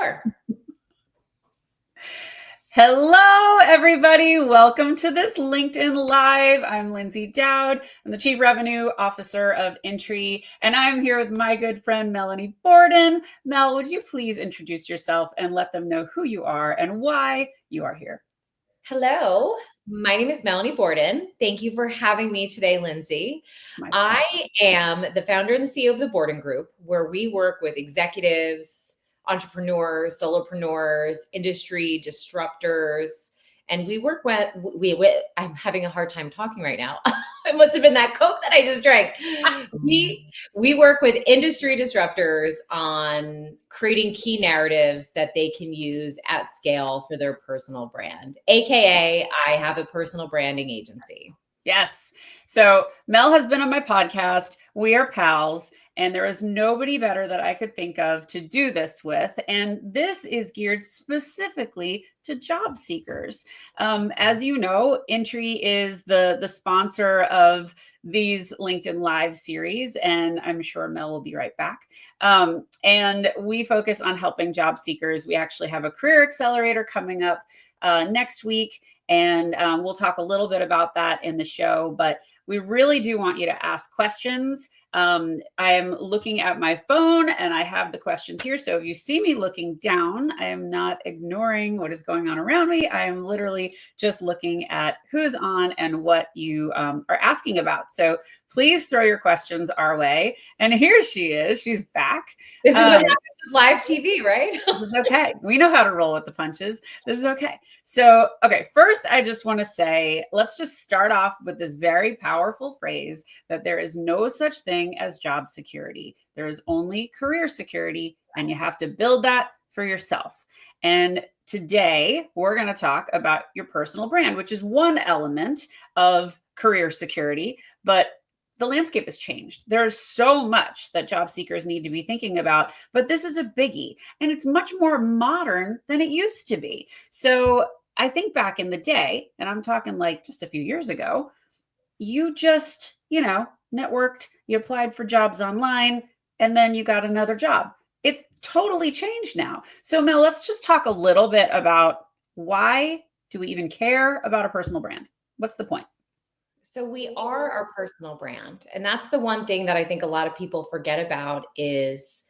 Sure. Hello, everybody. Welcome to this LinkedIn Live. I'm Lindsay Dowd. I'm the Chief Revenue Officer of Intry, and I'm here with my good friend, Melanie Borden. Mel, would you please introduce yourself and let them know who you are and why you are here? Hello, my name is Melanie Borden. Thank you for having me today, Lindsay. I am the founder and the CEO of the Borden Group, where we work with executives, entrepreneurs, solopreneurs, industry disruptors, and we work with, I'm having a hard time talking right now. It must have been that Coke that I just drank. We work with industry disruptors on creating key narratives that they can use at scale for their personal brand. AKA, I have a personal branding agency. Yes. So Mel has been on my podcast. We are pals, and there is nobody better that I could think of to do this with. And this is geared specifically to job seekers. As you know, Intry is the sponsor of these LinkedIn Live series, and I'm sure Mel will be right back. And we focus on helping job seekers. We actually have a career accelerator coming up next week. And we'll talk a little bit about that in the show, but we really do want you to ask questions. I am looking at my phone and I have the questions here. So if you see me looking down, I am not ignoring what is going on around me. I am literally just looking at who's on and what you are asking about. So please throw your questions our way. And here she is. She's back. This is what happens with live TV, right? This is okay. We know how to roll with the punches. This is okay. So, okay, first, I just want to say, let's just start off with this very powerful phrase that there is no such thing as job security. There is only career security, and you have to build that for yourself. And today, we're going to talk about your personal brand, which is one element of career security, but the landscape has changed. There's so much that job seekers need to be thinking about, but this is a biggie and it's much more modern than it used to be. So I think back in the day, and I'm talking like just a few years ago, you just, networked, you applied for jobs online, and then you got another job. It's totally changed now. So Mel, let's just talk a little bit about why do we even care about a personal brand? What's the point? So we are our personal brand. And that's the one thing that I think a lot of people forget about is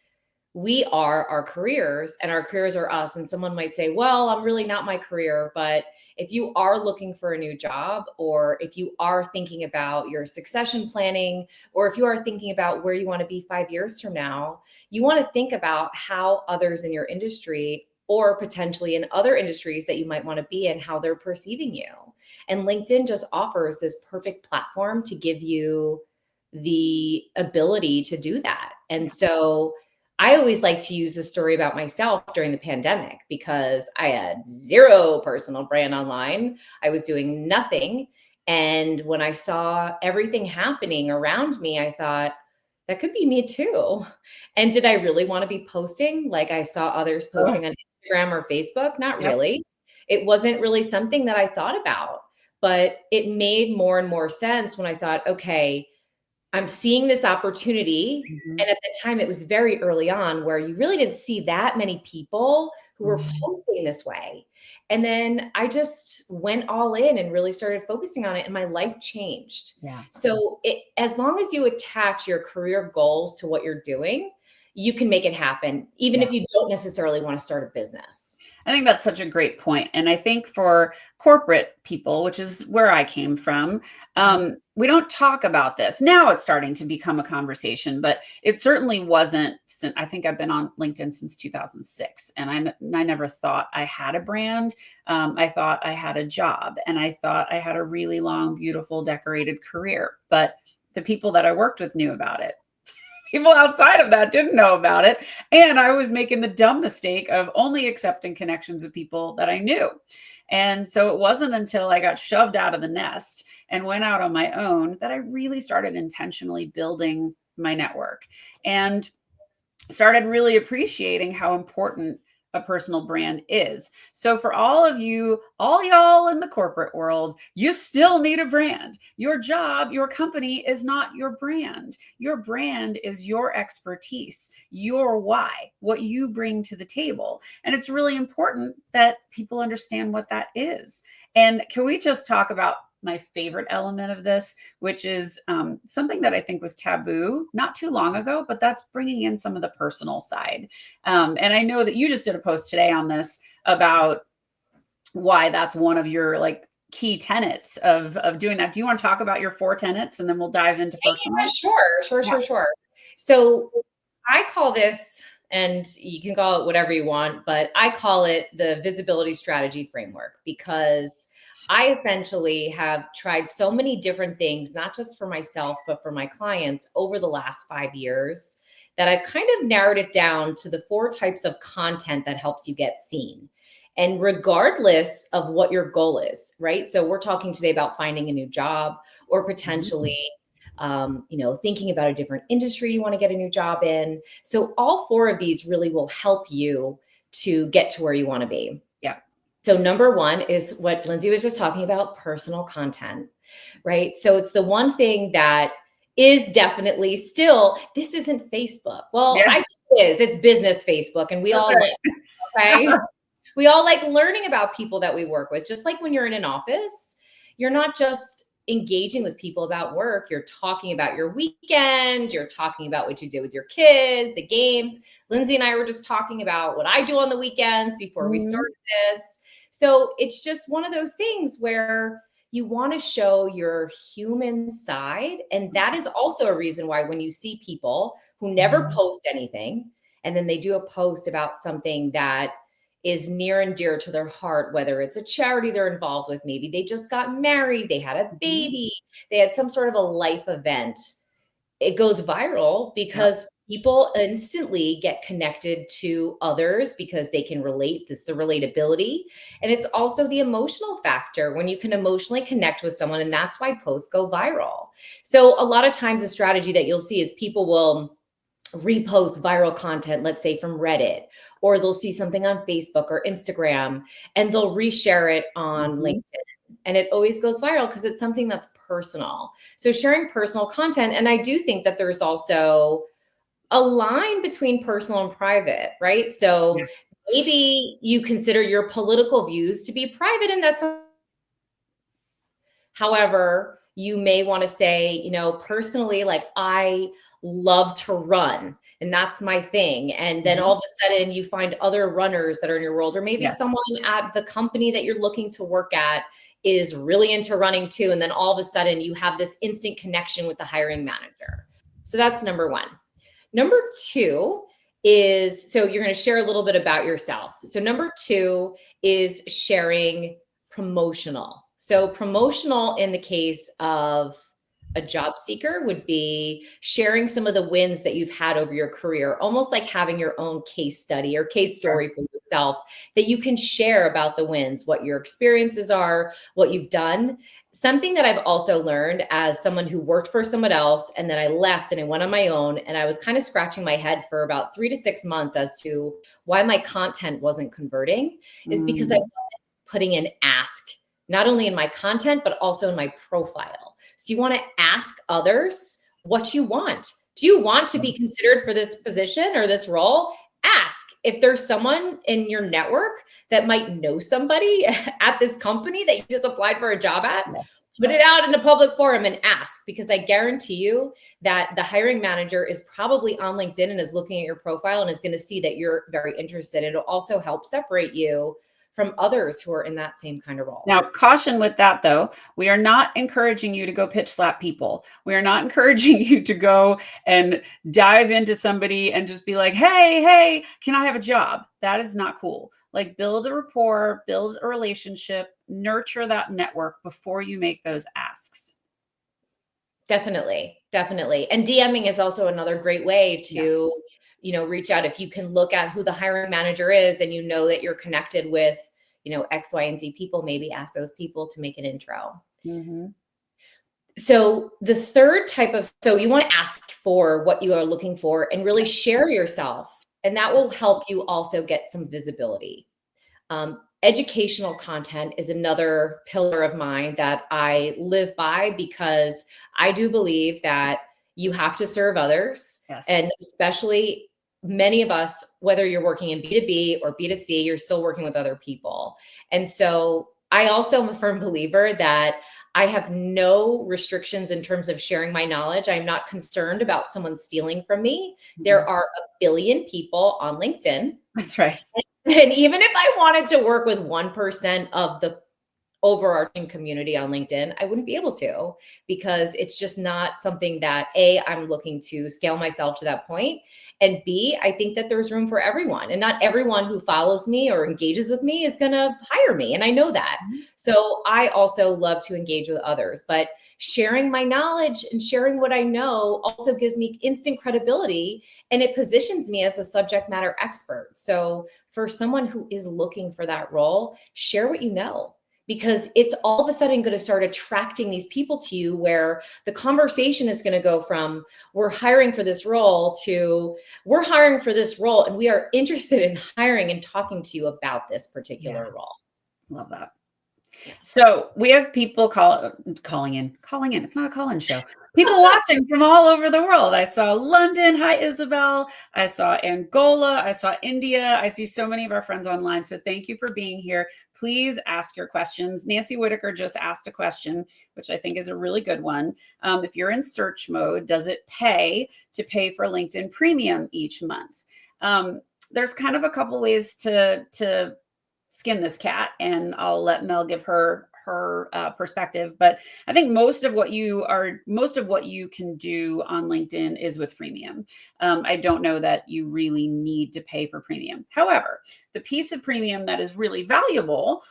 we are our careers and our careers are us. And someone might say, well, I'm really not my career. But if you are looking for a new job, or if you are thinking about your succession planning, or if you are thinking about where you want to be 5 years from now, you want to think about how others in your industry or potentially in other industries that you might want to be in, how they're perceiving you. And LinkedIn just offers this perfect platform to give you the ability to do that. And so I always like to use the story about myself during the pandemic because I had zero personal brand online. I was doing nothing. And when I saw everything happening around me, I thought, that could be me too. And did I really want to be posting like I saw others posting on Instagram or Facebook? Not Yep. really. It wasn't really something that I thought about, but it made more and more sense when I thought, okay, I'm seeing this opportunity. Mm-hmm. And at the time, it was very early on where you really didn't see that many people who were posting this way. And then I just went all in and really started focusing on it, and my life changed. Yeah. So as long as you attach your career goals to what you're doing, you can make it happen, even if you don't necessarily want to start a business. I think that's such a great point. And I think for corporate people, which is where I came from, we don't talk about this. Now it's starting to become a conversation, but it certainly wasn't. I think I've been on LinkedIn since 2006, and I never thought I had a brand. I thought I had a job, and I thought I had a really long, beautiful, decorated career. But the people that I worked with knew about it. People outside of that didn't know about it. And I was making the dumb mistake of only accepting connections with people that I knew. And so it wasn't until I got shoved out of the nest and went out on my own that I really started intentionally building my network and started really appreciating how important a personal brand is. So for all of you, all y'all in the corporate world, you still need a brand. Your job, your company is not your brand. Your brand is your expertise, your why, what you bring to the table. And it's really important that people understand what that is. And can we just talk about my favorite element of this, which is something that I think was taboo not too long ago, but that's bringing in some of the personal side. And I know that you just did a post today on this about why that's one of your like key tenets of doing that. Do you want to talk about your 4 tenets and then we'll dive into personal? Yeah, sure. So I call this, and you can call it whatever you want, but I call it the visibility strategy framework, because I essentially have tried so many different things, not just for myself, but for my clients over the last 5 years, that I've kind of narrowed it down to the 4 types of content that helps you get seen. And regardless of what your goal is, right? So we're talking today about finding a new job, or potentially thinking about a different industry you want to get a new job in. So all 4 of these really will help you to get to where you want to be. Yeah. So number 1 is what Lindsay was just talking about, personal content, right? So it's the one thing that is definitely still, this isn't Facebook. Well, I Yeah. think it is. It's business Facebook, and we all Okay. like, okay? We all like learning about people that we work with. Just like when you're in an office, you're not just engaging with people about work, you're talking about your weekend, you're talking about what you did with your kids, the games. Lindsay and I were just talking about what I do on the weekends before we Mhm. started this. So it's just one of those things where you want to show your human side. And that is also a reason why when you see people who never post anything, and then they do a post about something that is near and dear to their heart, whether it's a charity they're involved with, maybe they just got married, they had a Mhm. baby, they had some sort of a life event, it goes viral Yep. because people instantly get connected to others because they can relate. This is the relatability. And it's also the emotional factor when you can emotionally connect with someone. And that's why posts go viral. So a lot of times a strategy that you'll see is people will repost viral content, let's say from Reddit, or they'll see something on Facebook or Instagram, and they'll reshare it on LinkedIn. Mhm. And it always goes viral because it's something that's personal. So sharing personal content. And I do think that there's also a line between personal and private, right? So Yes. maybe you consider your political views to be private, and that's, however, you may want to say, personally, like I love to run and that's my thing. And then Mhm. all of a sudden you find other runners that are in your world, or maybe Yes. someone at the company that you're looking to work at is really into running too. And then all of a sudden you have this instant connection with the hiring manager. So that's number 1. Number 2 is, so you're going to share a little bit about yourself. So number 2 is sharing promotional. So promotional in the case of a job seeker would be sharing some of the wins that you've had over your career, almost like having your own case study or case story for yourself that you can share about the wins, what your experiences are, what you've done. Something that I've also learned as someone who worked for someone else, and then I left and I went on my own, and I was kind of scratching my head for about 3 to 6 months as to why my content wasn't converting, is because I Mm. wasn't putting an ask, not only in my content, but also in my profile. So you want to ask others what you want. Do you want to be considered for this position or this role? Ask. If there's someone in your network that might know somebody at this company that you just applied for a job at, Yeah. put it out in a public forum and ask, because I guarantee you that the hiring manager is probably on LinkedIn and is looking at your profile and is going to see that you're very interested. It'll also help separate you from others who are in that same kind of role. Now, caution with that, though. We are not encouraging you to go pitch slap people. We are not encouraging you to go and dive into somebody and just be like, hey, can I have a job? That is not cool. Like, build a rapport, build a relationship, nurture that network before you make those asks. Definitely, definitely. And DMing is also another great way Yes. to, reach out. If you can look at who the hiring manager is and you know that you're connected with, X, Y, and Z people, maybe ask those people to make an intro. Mhm. So the third type of, so you want to ask for what you are looking for and really share yourself and that will help you also get some visibility. Educational content is another pillar of mine that I live by, because I do believe that you have to serve others. Yes. And especially many of us, whether you're working in B2B or B2C, you're still working with other people. And so I also am a firm believer that I have no restrictions in terms of sharing my knowledge. I'm not concerned about someone stealing from me. Mhm. There are a billion people on LinkedIn. That's right. And even if I wanted to work with 1% of the overarching community on LinkedIn, I wouldn't be able to, because it's just not something that A, I'm looking to scale myself to that point. And B, I think that there's room for everyone. And not everyone who follows me or engages with me is going to hire me. And I know that. Mhm. So I also love to engage with others. But sharing my knowledge and sharing what I know also gives me instant credibility, and it positions me as a subject matter expert. So for someone who is looking for that role, share what you know, because it's all of a sudden going to start attracting these people to you, where the conversation is going to go from we're hiring for this role to we're hiring for this role and we are interested in hiring and talking to you about this Yeah. particular role. Love that. Yeah. So we have people calling in. It's not a call-in show. People watching from all over the world. I saw London. Hi, Isabel. I saw Angola. I saw India. I see so many of our friends online. So thank you for being here. Please ask your questions. Nancy Whitaker just asked a question, which I think is a really good one. If you're in search mode, does it pay to pay for LinkedIn Premium each month? There's kind of a couple ways to skin this cat, and I'll let Mel give her perspective. But I think most of what you can do on LinkedIn is with freemium. I don't know that you really need to pay for premium. However, the piece of premium that is really valuable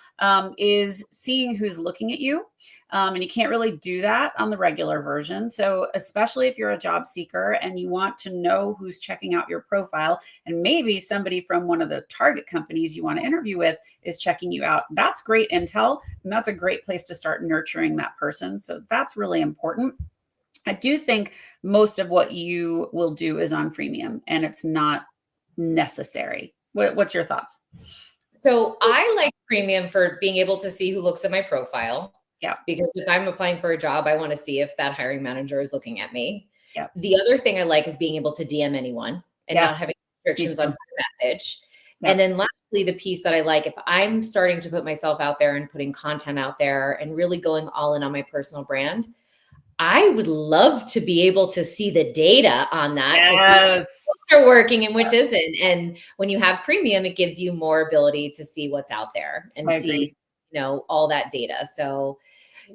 is seeing who's looking at you. And you can't really do that on the regular version. So especially if you're a job seeker and you want to know who's checking out your profile, and maybe somebody from one of the target companies you want to interview with is checking you out, that's great intel. And that's a great place to start nurturing that person. So that's really important. I do think most of what you will do is on freemium, and it's not necessary. What's your thoughts? So I like premium for being able to see who looks at my profile, Yeah. because if I'm applying for a job, I want to see if that hiring manager is looking at me. Yeah. The other thing I like is being able to DM anyone and not Yes. having Me restrictions on too. who message. Yeah. And then lastly, the piece that I like, if I'm starting to put myself out there and putting content out there and really going all in on my personal brand, I would love to be able to see the data on that, to see Yes. which are working and which isn't. And when you have premium, it gives you more ability to see what's out there I and agree. see, all that data. So,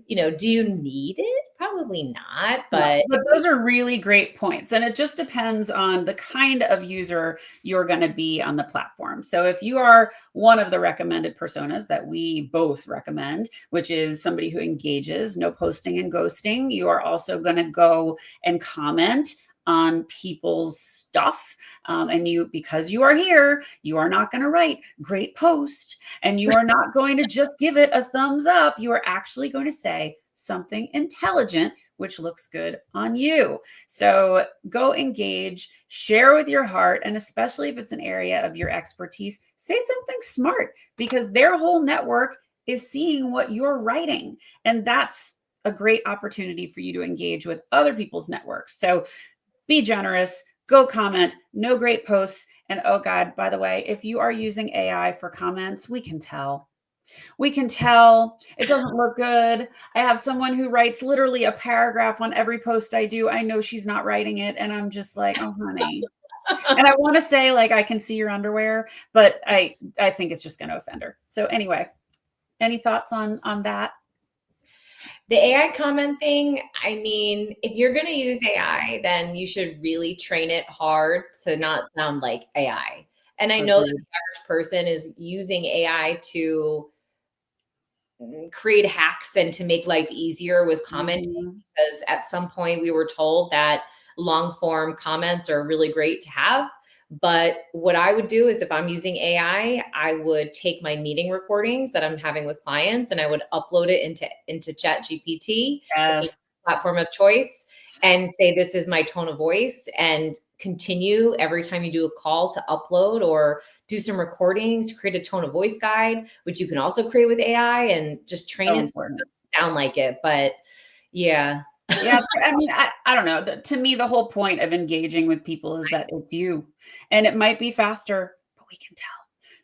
do you need it? Probably not, No, but but those are really great points. And it just depends on the kind of user you're going to be on the platform. So if you are one of the recommended personas that we both recommend, which is somebody who engages, no posting and ghosting, you are also going to go and comment on people's stuff. And because you are here, you are not going to write great post, and you are not going to just give it a thumbs up. You are actually going to say something intelligent, which looks good on you. So go engage, share with your heart, and especially if it's an area of your expertise, say something smart, because their whole network is seeing what you're writing. And that's a great opportunity for you to engage with other people's networks. So be generous, go comment, no great posts. And oh God, by the way, if you are using AI for comments, we can tell. We can tell it doesn't look good. I have someone who writes literally a paragraph on every post I do. I know she's not writing it. And I'm just like, oh, honey. And I want to say, like, I can see your underwear, but I think it's just going to offend her. So anyway, any thoughts on that? the AI comment thing, I mean, if you're going to use AI, then you should really train it hard to not sound like AI. And I know that Agreed. the average person is using AI to create hacks and to make life easier with commenting, Mhm. because at some point we were told that long form comments are really great to have. But what I would do is, if I'm using AI, I would take my meeting recordings that I'm having with clients and I would upload it into Chat GPT, if it's Yes. a platform of choice, and say, this is my tone of voice, and continue every time you do a call to upload or do some recordings, create a tone of voice guide, which you can also create with AI and just train So it so it important. doesn't sound like it. But yeah. Yeah, I mean, I don't know. To me, the whole point of engaging with people is that it's you, and it might be faster, but we can tell.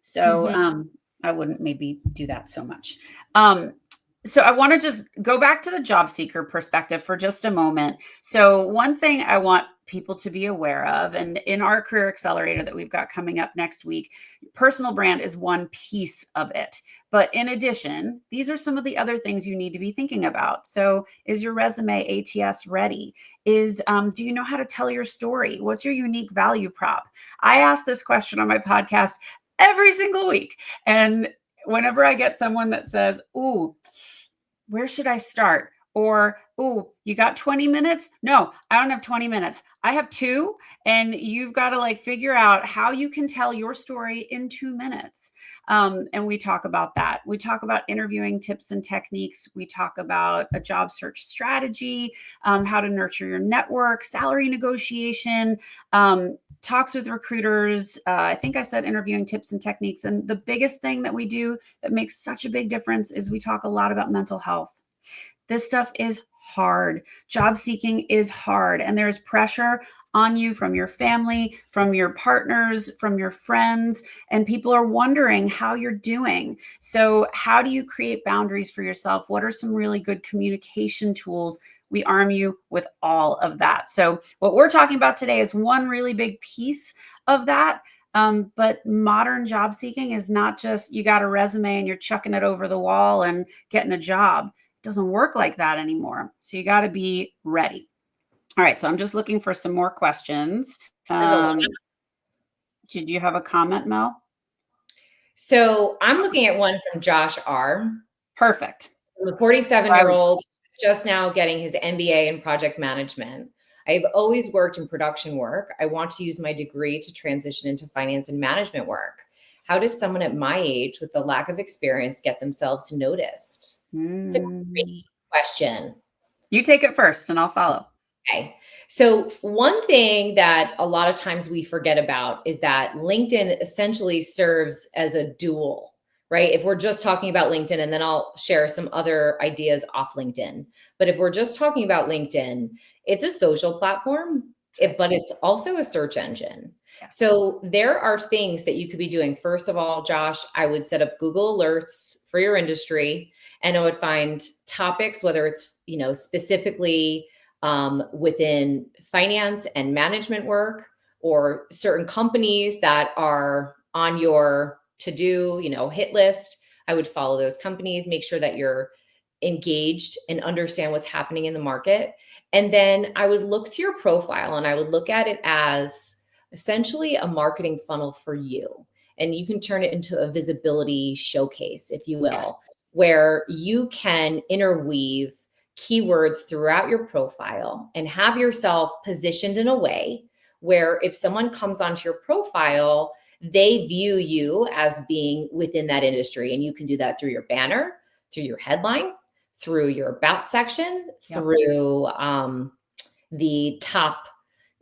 So, Mhm. I wouldn't maybe do that so much. Um, so I want to just go back to the job seeker perspective for just a moment. So one thing I want people to be aware of, and in our career accelerator that we've got coming up next week, personal brand is one piece of it. But in addition, these are some of the other things you need to be thinking about. So is your resume ATS ready? Do you know how to tell your story? What's your unique value prop? I ask this question on my podcast every single week. And whenever I get someone that says, "Ooh, where should I start?" Or, "Ooh, you got 20 minutes?" No, I don't have 20 minutes. I have 2, and you've got to like figure out how you can tell your story in 2 minutes. And we talk about that. We talk about interviewing tips and techniques. We talk about a job search strategy, how to nurture your network, salary negotiation, talks with recruiters. I think I said interviewing tips and techniques. And the biggest thing that we do that makes such a big difference is we talk a lot about mental health. This stuff is hard. Job seeking is hard, and there's pressure on you from your family, from your partners, from your friends, and people are wondering how you're doing. So, how do you create boundaries for yourself? What are some really good communication tools? We arm you with all of that. So, what we're talking about today is one really big piece of that. But modern job seeking is not just you got a resume and you're chucking it over the wall and getting a job. Doesn't work like that anymore. So you got to be ready. All right. So I'm just looking for some more questions. There's a lot. Did you have a comment, Mel? So I'm looking at one from Josh R. Perfect. The 47-year-old is just now getting his MBA in project management. I've always worked in production work. I want to use my degree to transition into finance and management work. How does someone at my age with the lack of experience get themselves noticed? It's a great question. You take it first and I'll follow. Okay. So, one thing that a lot of times we forget about is that LinkedIn essentially serves as a dual, right? If we're just talking about LinkedIn, and then I'll share some other ideas off LinkedIn. But if we're just talking about LinkedIn, it's a social platform, Right. but it's also a search engine. Yes. So, there are things that you could be doing. First of all, Josh, I would set up Google Alerts for your industry, and I would find topics, whether it's, specifically within finance and management work, or certain companies that are on your to do, hit list. I would follow those companies, make sure that you're engaged and understand what's happening in the market. And then I would look to your profile and I would look at it as essentially a marketing funnel for you. And you can turn it into a visibility showcase, if you will, Yes. where you can interweave keywords throughout your profile and have yourself positioned in a way where if someone comes onto your profile, they view you as being within that industry. And you can do that through your banner, through your headline, through your about section, Yep. through the top.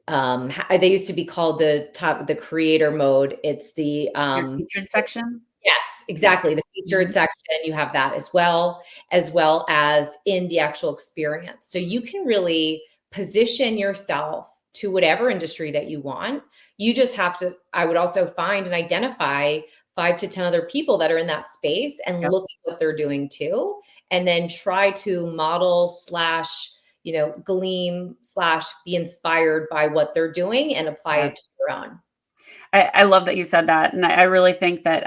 They used to be called the creator mode. It's the Your featured section. yes, Yes. exactly. The featured Mhm. section, you have that as well as in the actual experience. So you can really position yourself to whatever industry that you want. You just have to, I would also find and identify 5 to 10 other people that are in that space and Yep. look at what they're doing too. And then try to model slash, gleam slash be inspired by what they're doing and apply Yes. it to your own. I love that you said that. And I really think that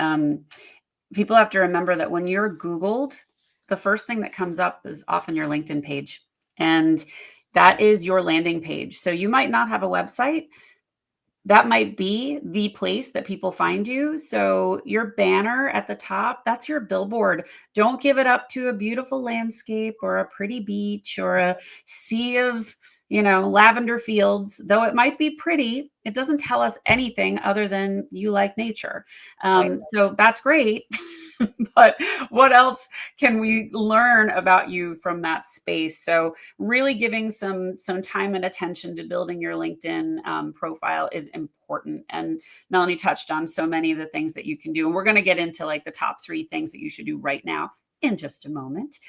people have to remember that when you're Googled, the first thing that comes up is often your LinkedIn page. And that is your landing page. So you might not have a website. That might be the place that people find you. So your banner at the top, that's your billboard. Don't give it up to a beautiful landscape or a pretty beach or a sea of, lavender fields. Though it might be pretty, it doesn't tell us anything other than you like nature. Right. So that's great. but what else can we learn about you from that space? So really giving some time and attention to building your LinkedIn profile is important. And Melanie touched on so many of the things that you can do. And we're going to get into like the top 3 things that you should do right now in just a moment.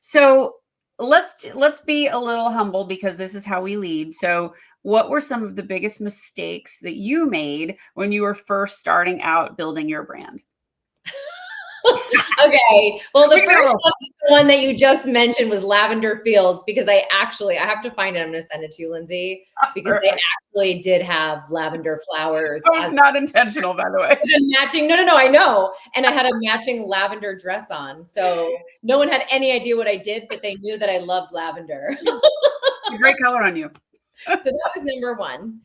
So let's be a little humble, because this is how we lead. So what were some of the biggest mistakes that you made when you were first starting out building your brand? Okay. Well, the We first go. one that you just mentioned was lavender fields, because I have to find it. I'm going to send it to you, Lindsay, because they Perfect. actually did have lavender flowers Oh, it's as not intentional, by the way. a matching. No, I know. And I had a matching lavender dress on. So no one had any idea what I did, but they knew that I loved lavender. It's a great color on you. So that was number one.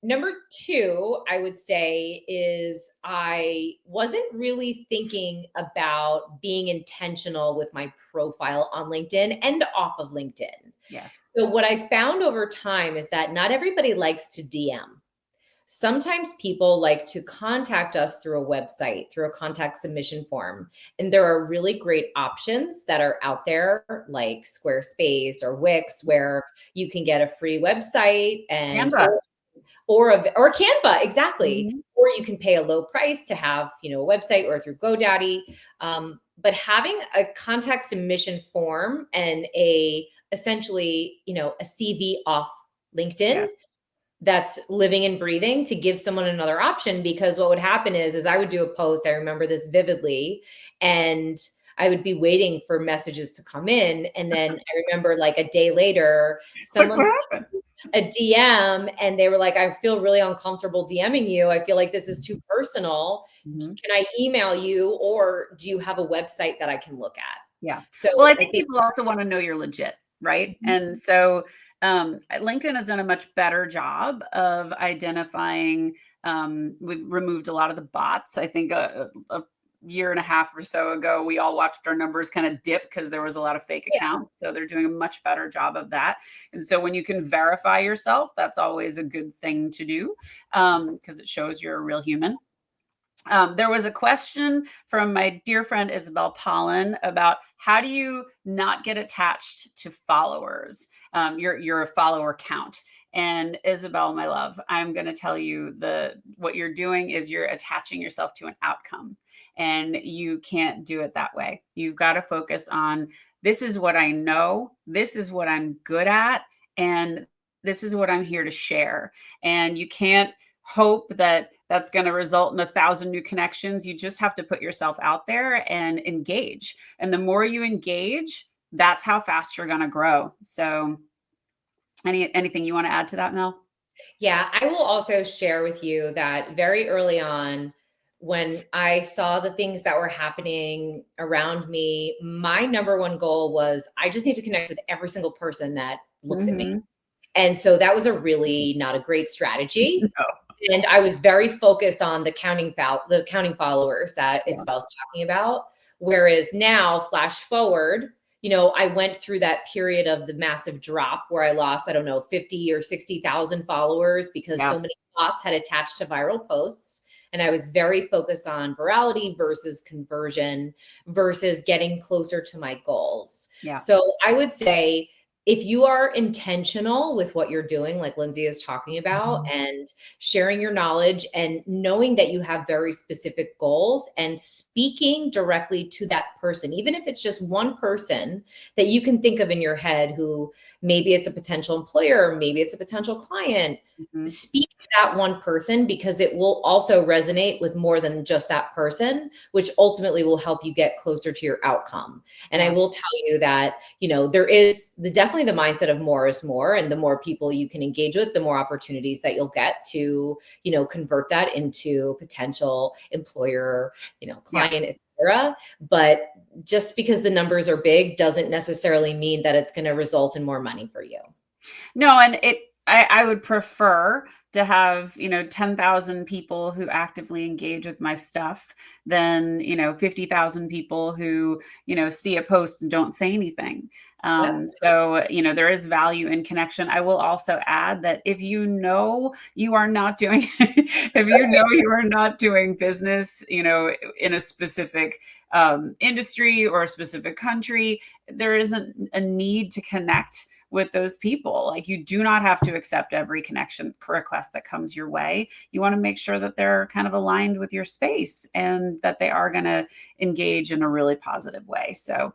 Number two, I would say, is I wasn't really thinking about being intentional with my profile on LinkedIn and off of LinkedIn. Yes. So what I found over time is that not everybody likes to DM. Sometimes people like to contact us through a website, through a contact submission form. And there are really great options that are out there, like Squarespace or Wix, where you can get a free website and Canva. or Canva, exactly. Mhm. Or you can pay a low price to have, a website, or through GoDaddy. But having a contact submission form and essentially, a CV off LinkedIn Yes. that's living and breathing, to give someone another option. Because what would happen is I would do a post, I remember this vividly, and I would be waiting for messages to come in. And then I remember, like, a day later, Like, someone what sent happened? a DM and they were like, I feel really uncomfortable DMing you. I feel like this is too personal. Mhm. Can I email you, or do you have a website that I can look at? Yeah. So Well, I I think think, people also want to know you're legit, right? And so LinkedIn has done a much better job of identifying. We've removed a lot of the bots. I think a year and a half or so ago, we all watched our numbers kind of dip because there was a lot of fake yeah. accounts. So they're doing a much better job of that. And so when you can verify yourself, that's always a good thing to do, because it shows you're a real human. There was a question from my dear friend Isabel Pollen about how do you not get attached to followers, your follower count. And Isabel, my love, I'm going to tell you what you're doing is you're attaching yourself to an outcome, and you can't do it that way. You've got to focus on, this is what I know, this is what I'm good at, and this is what I'm here to share. And you can't hope that that's going to result in 1,000 new connections. You just have to put yourself out there and engage. And the more you engage, that's how fast you're going to grow. So anything you want to add to that, Mel? Yeah, I will also share with you that very early on, when I saw the things that were happening around me, my number one goal was, I just need to connect with every single person that looks at me. Mm-hmm. And so that was a really not a great strategy. No. And I was very focused on the counting followers that Yeah. Isabel's talking about. Whereas now, flash forward, I went through that period of the massive drop where I lost, I don't know, 50 or 60,000 followers, because Yeah. so many bots had attached to viral posts. And I was very focused on virality versus conversion versus getting closer to my goals. Yeah. So I would say, if you are intentional with what you're doing, like Lindsay is talking about, and sharing your knowledge and knowing that you have very specific goals, and speaking directly to that person, even if it's just one person that you can think of in your head, who maybe it's a potential employer, maybe it's a potential client, Mm-hmm. speak to that one person, because it will also resonate with more than just that person, which ultimately will help you get closer to your outcome. And I Yeah. will tell you that, there is definitely the mindset of more is more, and the more people you can engage with, the more opportunities that you'll get to, convert that into potential employer, Yeah. client, etc. But just because the numbers are big doesn't necessarily mean that it's going to result in more money for you. No, and I would prefer to have, 10,000 people who actively engage with my stuff than, 50,000 people who, see a post and don't say anything. Yep. So, there is value in connection. I will also add that if you are not doing, if you are not doing business, in a specific industry or a specific country, there isn't a need to connect with those people. Like, you do not have to accept every connection request that comes your way. You want to make sure that they're kind of aligned with your space and that they are going to engage in a really positive way. So,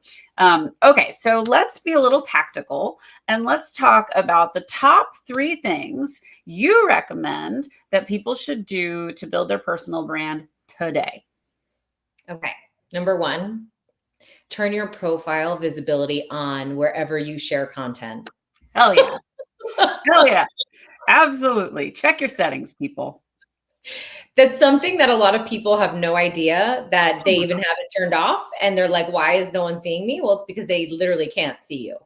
okay, so let's be a little tactical and let's talk about the top 3 things you recommend that people should do to build their personal brand today. Okay. Number 1, turn your profile visibility on wherever you share content. Hell yeah. Hell yeah. Absolutely. Check your settings, people. That's something that a lot of people have no idea that they Oh my even God. have it turned off. And they're like, why is no one seeing me? Well, it's because they literally can't see you.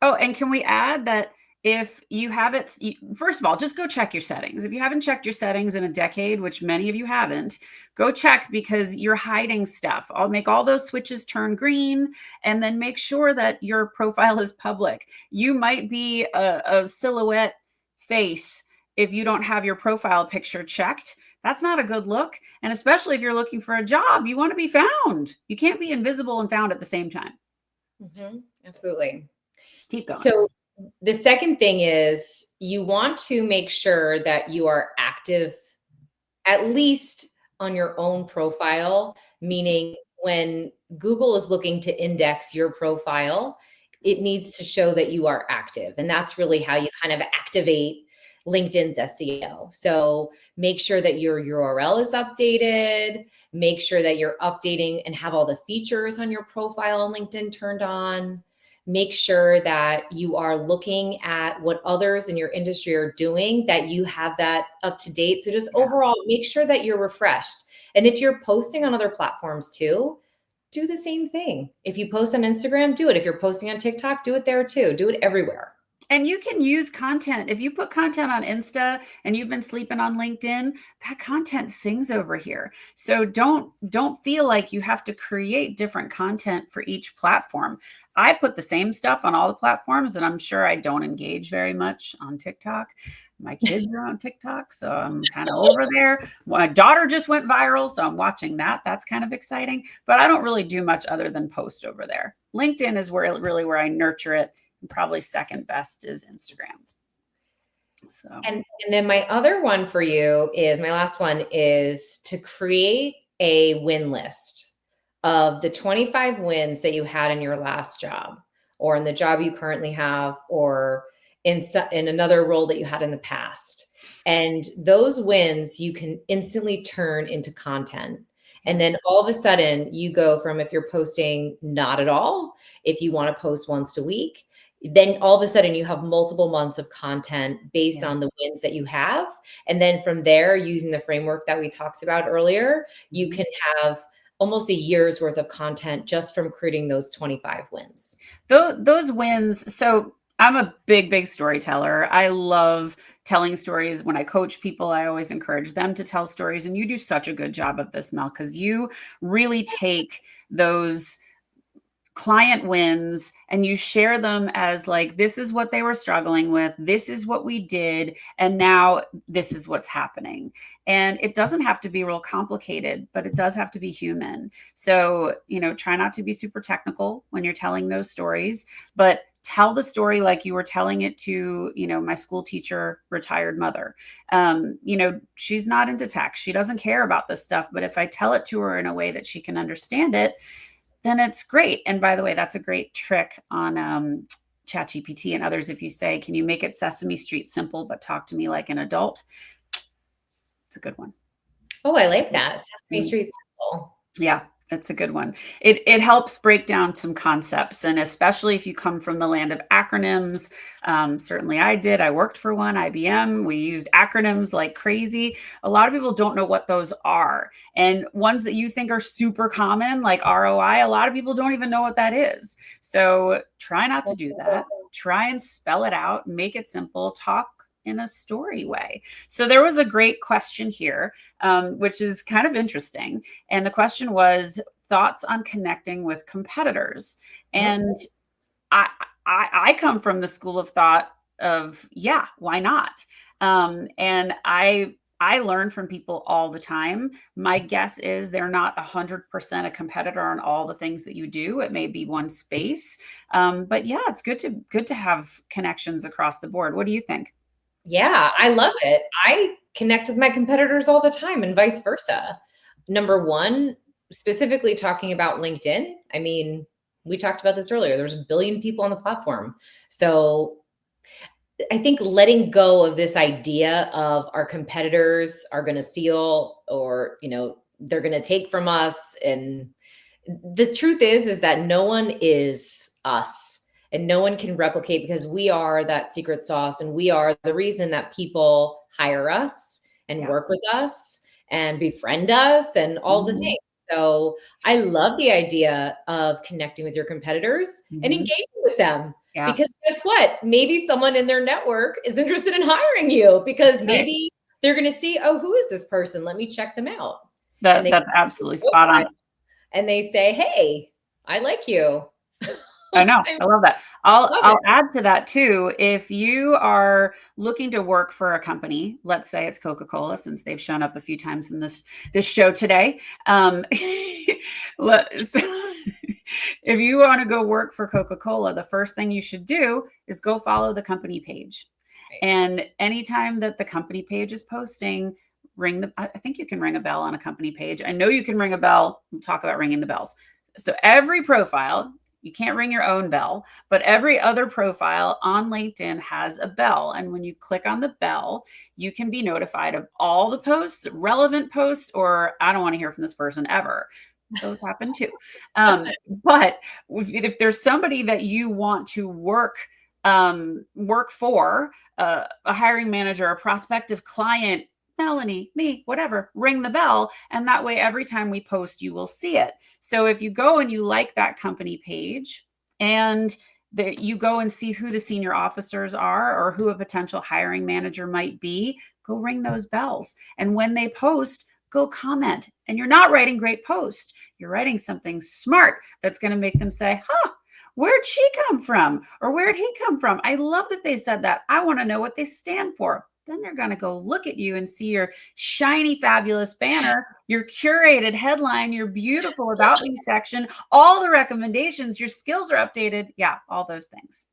Oh, and can we add that if you have it, first of all, just go check your settings. If you haven't checked your settings in a decade, which many of you haven't, go check because you're hiding stuff. I'll make all those switches turn green and then make sure that your profile is public. You might be a silhouette face if you don't have your profile picture checked. That's not a good look. And especially if you're looking for a job, you want to be found. You can't be invisible and found at the same time. Absolutely. Keep going. So the second thing is you want to make sure that you are active at least on your own profile, meaning when Google is looking to index your profile, it needs to show that you are active. And that's really how you kind of activate LinkedIn's SEO. So make sure that your URL is updated, make sure that you're updating and have all the features on your profile on LinkedIn turned on. Make sure that you are looking at what others in your industry are doing, that you have that up to date. So just overall, make sure that you're refreshed. And if you're posting on other platforms too, do the same thing. If you post on Instagram, do it. If you're posting on TikTok, do it there too. Do it everywhere. And you can use content. If you put content on Insta and you've been sleeping on LinkedIn, that content sings over here. So don't feel like you have to create different content for each platform. I put the same stuff on all the platforms, and I'm sure I don't engage very much on TikTok. My kids are on TikTok, so I'm kind of over there. My daughter just went viral, so I'm watching that. That's kind of exciting, but I don't really do much other than post over there. LinkedIn is where I nurture it. Probably second best is Instagram. So, and then my other one for you is my last one is to create a win list of the 25 wins that you had in your last job or in the job you currently have or in another role that you had in the past. And those wins you can instantly turn into content. And then all of a sudden you go from if you're posting not at all, if you want to post once a week, then all of a sudden you have multiple months of content based on the wins that you have. And then from there, using the framework that we talked about earlier, you can have almost a year's worth of content just from creating those 25 wins. Those wins. So I'm a big storyteller. I love telling stories. When I coach people, I always encourage them to tell stories. And you do such a good job of this, Mel, because you really take those client wins and you share them as like, this is what they were struggling with. This is what we did. And now this is what's happening. And it doesn't have to be real complicated, but it does have to be human. So, try not to be super technical when you're telling those stories, but tell the story like you were telling it to, my school teacher, retired mother. She's not into tech. She doesn't care about this stuff. But if I tell it to her in a way that she can understand it, then it's great. And by the way, that's a great trick on ChatGPT and others. If you say, can you make it Sesame Street simple, but talk to me like an adult? It's a good one. Oh, I like that. Sesame Street simple. Yeah. That's a good one. It helps break down some concepts. And especially if you come from the land of acronyms, certainly I did. I worked for one, IBM. We used acronyms like crazy. A lot of people don't know what those are. And ones that you think are super common, like ROI, a lot of people don't even know what that is. So try not to do that. Try and spell it out, make it simple, talk in a story way. So there was a great question here, which is kind of interesting. And the question was thoughts on connecting with competitors. And I, I come from the school of thought of, yeah, why not? And I learn from people all the time. My guess is they're not 100% a competitor on all the things that you do. It may be one space, but yeah, it's good to have connections across the board. What do you think? Yeah, I love it. I connect with my competitors all the time and vice versa. Number one, specifically talking about LinkedIn. I mean, we talked about this earlier. There's a billion people on the platform. So I think letting go of this idea of our competitors are going to steal, or, they're going to take from us. And the truth is that no one is us, and no one can replicate, because we are that secret sauce, and we are the reason that people hire us and Yeah. work with us and befriend us and all the Mhm. things. So I love the idea of connecting with your competitors and Mhm. engaging with them, Yeah. because guess what? Maybe someone in their network is interested in hiring you, because Right. maybe they're going to see, oh, who is this person? Let me check them out. And That they that's absolutely spot on. and they say, "Hey, I like you." I know. I I love that. I'll love it. I'll add to that too. If you are looking to work for a company, let's say it's Coca-Cola, since they've shown up a few times in this show today. So if you want to go work for Coca-Cola, the first thing you should do is go follow the company page. Right. And anytime that the company page is posting, I think you can ring a bell on a company page. I know you can ring a bell. We'll talk about ringing the bells. So every profile, you can't ring your own bell, but every other profile on LinkedIn has a bell. And when you click on the bell, you can be notified of all the posts, relevant posts, or I don't want to hear from this person ever. Those happen too. But if there's somebody that you want to work for, a hiring manager, a prospective client, Melanie, me, whatever, ring the bell. And that way, every time we post, you will see it. So if you go and you like that company page, and you go and see who the senior officers are or who a potential hiring manager might be, go ring those bells. And when they post, go comment. And you're not writing great post. You're writing something smart that's going to make them say, huh, where'd she come from? Or where'd he come from? I love that they said that. I want to know what they stand for. Then they're going to go look at you and see your shiny, fabulous banner, your curated headline, your beautiful About Me section, all the recommendations, your skills are updated. Yeah, all those things.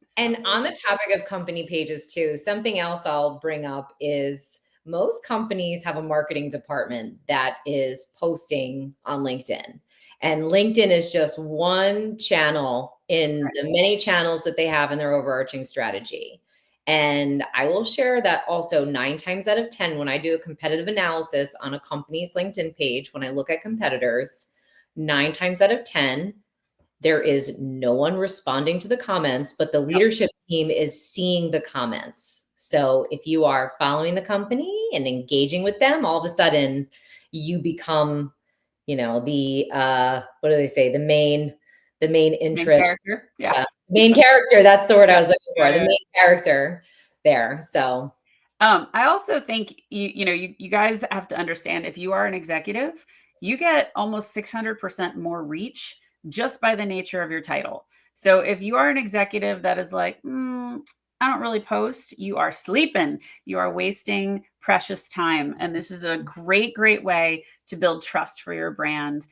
So, And on the topic of company pages too, something else I'll bring up is most companies have a marketing department that is posting on LinkedIn. And LinkedIn is just one channel in right. the many channels that they have in their overarching strategy. And I will share that also 9 times out of 10, when I do a competitive analysis on a company's LinkedIn page, when I look at competitors, 9 times out of 10, there is no one responding to the comments, but the Yep. leadership team is seeing the comments. So if you are following the company and engaging with them, all of a sudden you become, the what do they say? The main Main interest, character. Yeah. main character. That's the word I Yeah. was looking for. Yeah. The Yeah. main character there. So I also think you guys have to understand, if you are an executive, you get almost 600% more reach just by the nature of your title. So if you are an executive that is like, I don't really post, you are sleeping. You are wasting precious time. And this is a great, great way to build trust for your brand.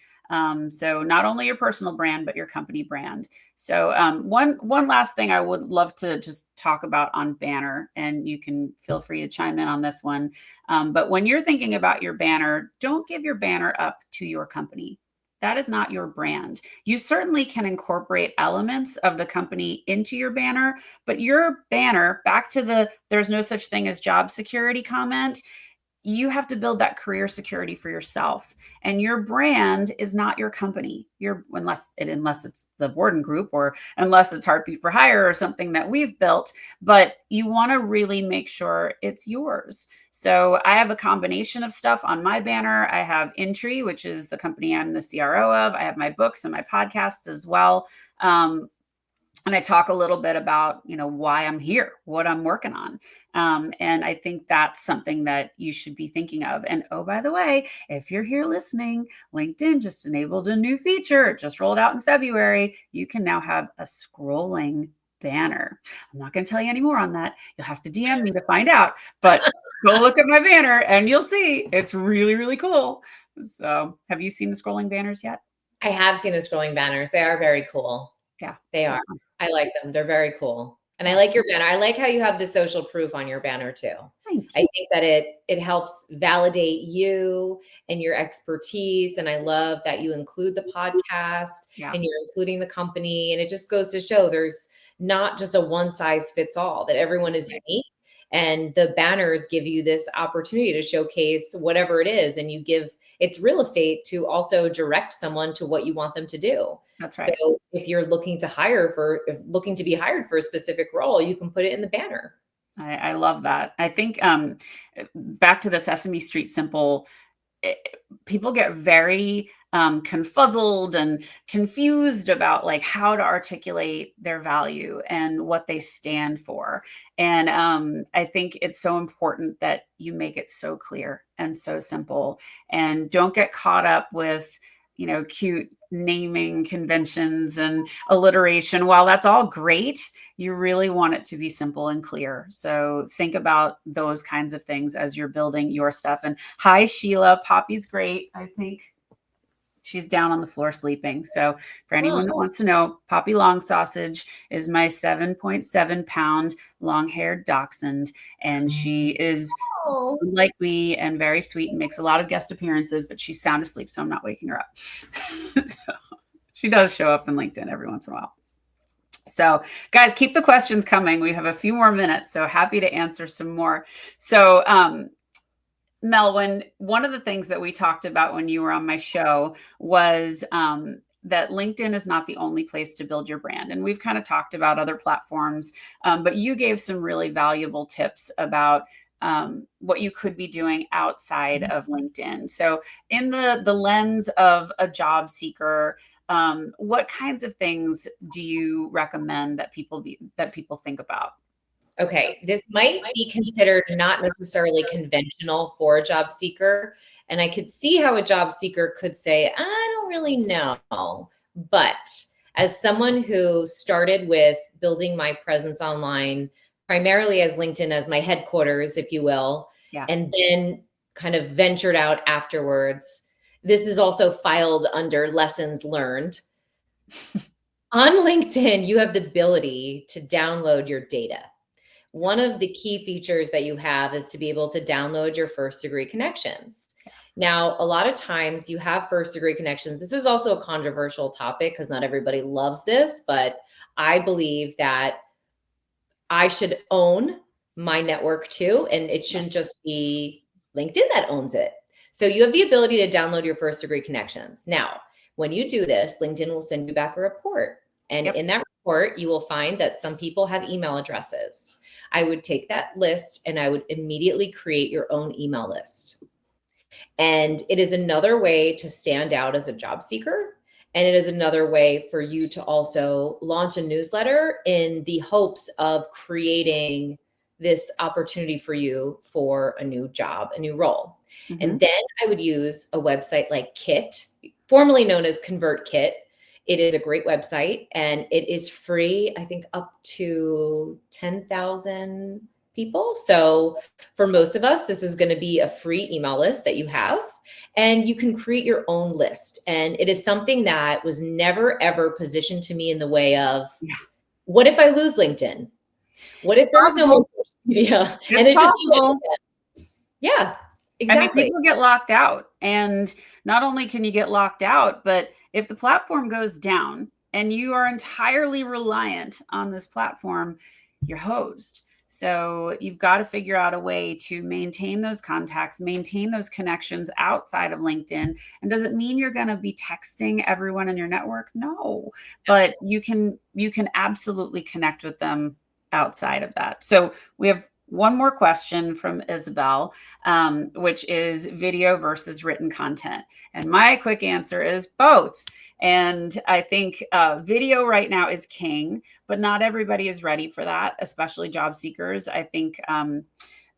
So not only your personal brand, but your company brand. So one last thing I would love to just talk about on banner, and you can feel free to chime in on this one. But when you're thinking about your banner, don't give your banner up to your company. That is not your brand. You certainly can incorporate elements of the company into your banner, but your banner, back to the there's no such thing as job security comment, you have to build that career security for yourself, and your brand is not your company, unless it's the Borden Group, or unless it's Heartbeat for Hire or something that we've built. But you want to really make sure it's yours. So I have a combination of stuff on my banner. I have Intry, which is the company I'm the CRO of. I have my books and my podcast as well. And I talk a little bit about, why I'm here, what I'm working on. And I think that's something that you should be thinking of. And oh, by the way, if you're here listening, LinkedIn just enabled a new feature. It just rolled out in February. You can now have a scrolling banner. I'm not going to tell you any more on that. You'll have to DM me to find out, but go look at my banner and you'll see it's really, really cool. So have you seen the scrolling banners yet? I have seen the scrolling banners. They are very cool. Yeah. They are. I like them. They're very cool. And I Yeah. like your banner. I like how you have the social proof on your banner too. Thank I you. think that it helps validate you and your expertise. And I love that you include the podcast Yeah, and you're including the company. And it just goes to show there's not just a one size fits all, that everyone is unique. And the banners give you this opportunity to showcase whatever it is. And you give it's real estate to also direct someone to what you want them to do. that's So right. if you're looking to if looking to be hired for a specific role, you can put it in the banner. I love that. I think back to the Sesame Street Simple, people get very confuzzled and confused about like how to articulate their value and what they stand for. And I think it's so important that you make it so clear and so simple, and don't get caught up with cute naming conventions and alliteration. While that's all great, you really want it to be simple and clear. So think about those kinds of things as you're building your stuff. And hi, Sheila. Poppy's great. I think she's down on the floor sleeping. So for anyone that wants to know, Poppy Long Sausage is my 7.7-pound long-haired dachshund. And she is Oh, like me and very sweet and makes a lot of guest appearances, but she's sound asleep, so I'm not waking her up. So she does show up in LinkedIn every once in a while. So guys, keep the questions coming. We have a few more minutes, so happy to answer some more. So Mel, one of the things that we talked about when you were on my show was that LinkedIn is not the only place to build your brand. And we've kind of talked about other platforms, but you gave some really valuable tips about what you could be doing outside of LinkedIn. So in the lens of a job seeker, what kinds of things do you recommend that people think about? okay. This might be considered not necessarily conventional for a job seeker. And I could see how a job seeker could say, I don't really know. But as someone who started with building my presence online, primarily as LinkedIn as my headquarters, if you will, Yeah. and then kind of ventured out afterwards, this is also filed under lessons learned. On LinkedIn, you have the ability to download your data. One Yes. of the key features that you have is to be able to download your first degree connections. Yes. Now, a lot of times you have first degree connections. This is also a controversial topic because not everybody loves this, but I believe that I should own my network too, and it shouldn't Yes. just be LinkedIn that owns it. So you have the ability to download your first degree connections. Now, when you do this, LinkedIn will send you back a report. And Yep. in that report, you will find that some people have email addresses. I would take that list and I would immediately create your own email list. And it is another way to stand out as a job seeker. And it is another way for you to also launch a newsletter in the hopes of creating this opportunity for you for a new job, a new role. Mm-hmm. And then I would use a website like Kit, formerly known as ConvertKit. It is a great website and it is free, I think up to 10,000 people. So for most of us, this is going to be a free email list that you have, and you can create your own list. And it is something that was never, ever positioned to me in the way of, Yeah. what if I lose LinkedIn? What if there's no more Possible. social media? And It's it's just, possible. yeah, I mean, exactly. people get locked out. And not only can you get locked out, but if the platform goes down and you are entirely reliant on this platform, you're hosed. So you've got to figure out a way to maintain those contacts, maintain those connections outside of LinkedIn. And does it mean you're going to be texting everyone in your network? No, but you can absolutely connect with them outside of that. So we have one more question from Isabel, which is video versus written content. And my quick answer is both. And I think video right now is king, but not everybody is ready for that, especially job seekers. I think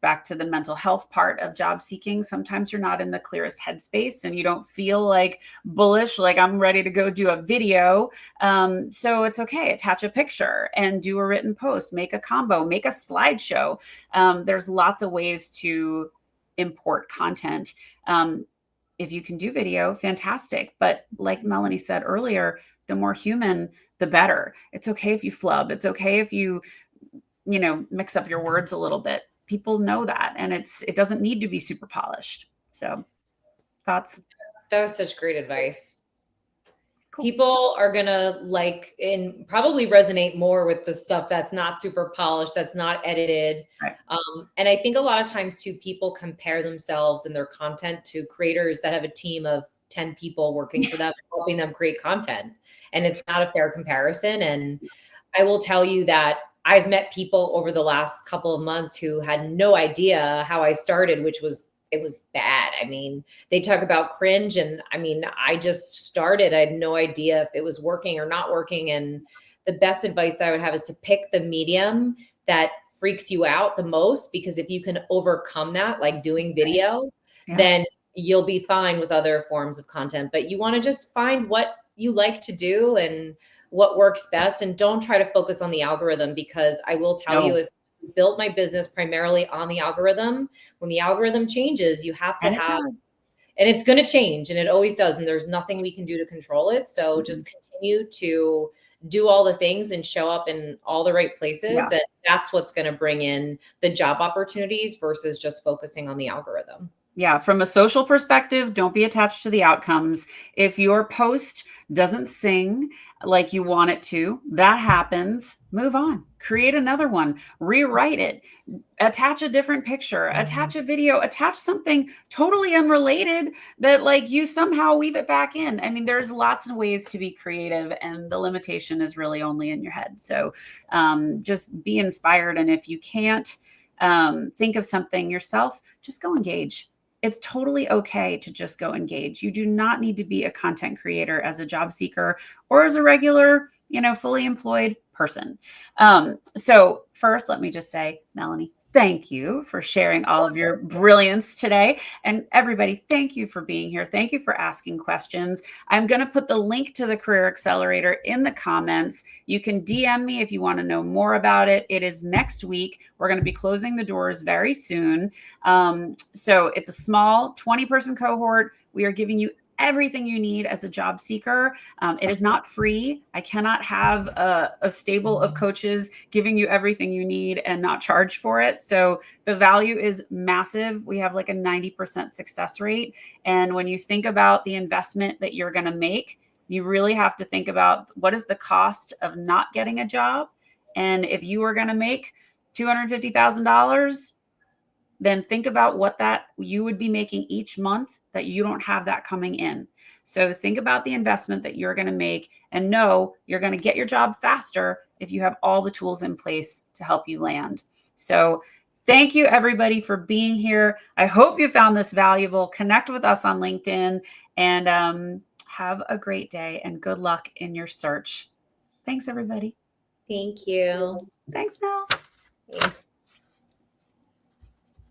back to the mental health part of job seeking, sometimes you're not in the clearest headspace and you don't feel like bullish, like I'm ready to go do a video. So it's okay. Attach a picture and do a written post, make a combo, make a slideshow. There's lots of ways to import content. If you can do video, fantastic. But like Melanie said earlier, the more human, the better. It's okay if you flub. It's okay if you mix up your words a little bit. People know that, and it doesn't need to be super polished. So, thoughts? That was such great advice. Cool. People are gonna like and probably resonate more with the stuff that's not super polished, that's not edited. Right. And I think a lot of times too, people compare themselves and their content to creators that have a team of 10 people working for them, helping them create content. And it's not a fair comparison. And I will tell you that I've met people over the last couple of months who had no idea how I started, which was it was bad. I mean, they talk about cringe, and I mean, I just started. I had no idea if it was working or not working. And the best advice that I would have is to pick the medium that freaks you out the most, because if you can overcome that, like doing video, Yeah. then you'll be fine with other forms of content. But you want to just find what you like to do and what works best, and don't try to focus on the algorithm, because I will tell you, as I built my business primarily on the algorithm, when the algorithm changes, you have to And have, and it's going to change, and it always does, and there's nothing we can do to control it. So just continue to do all the things and show up in all the right places. Yeah. And that's what's going to bring in the job opportunities versus just focusing on the algorithm. Yeah, from a social perspective, don't be attached to the outcomes. If your post doesn't sing like you want it to, that happens. Move on. Create another one. Rewrite it. Attach a different picture. Attach a video. Attach something totally unrelated that like you somehow weave it back in. I mean, there's lots of ways to be creative, and the limitation is really only in your head. So just be inspired. And if you can't think of something yourself, just go engage. It's totally okay to just go engage. You do not need to be a content creator as a job seeker or as a regular, fully employed person. So first, let me just say, Melanie, thank you for sharing all of your brilliance today. And everybody, thank you for being here. Thank you for asking questions. I'm going to put the link to the Career Accelerator in the comments. You can DM me if you want to know more about it. It is next week. We're going to be closing the doors very soon. So it's a small 20-person cohort. We are giving you everything you need as a job seeker. It is not free. I cannot have a stable of coaches giving you everything you need and not charge for it. So the value is massive. We have like a 90% success rate. And when you think about the investment that you're going to make, you really have to think about what is the cost of not getting a job. And if you are going to make $250,000, then think about what that you would be making each month that you don't have that coming in. So think about the investment that you're going to make, and know you're going to get your job faster if you have all the tools in place to help you land. So thank you everybody for being here. I hope you found this valuable. Connect with us on LinkedIn, and have a great day and good luck in your search. Thanks everybody. Thank you. Thanks, Mel. Thanks.